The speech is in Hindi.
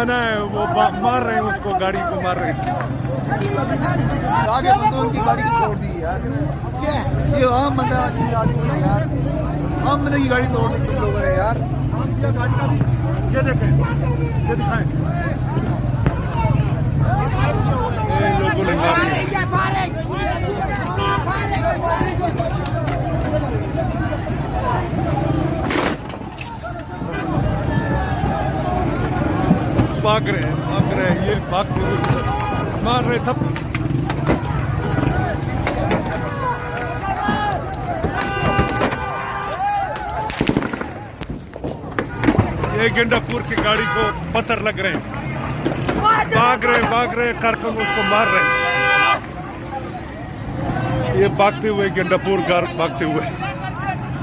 ना वो मार रहे हैं उसको, गाड़ी को मार रहे हैं। आगे बंदों की गाड़ी को तोड़ दी यार। क्या ये आम बंदा आदमी है यार, आम बंदे की गाड़ी तोड़ दी तुम लोगों ने यार। ये देखें, ये दिखाएं, लोगों ने मारी। भाग रहे हैं, ये भागते हुए मार रहे थप। ये गंडापुर की गाड़ी को पत्थर लग रहे हैं, भाग रहे हैं, कारकुन उसको मार रहे हैं। ये भागते हुए गंडापुर भागते हुए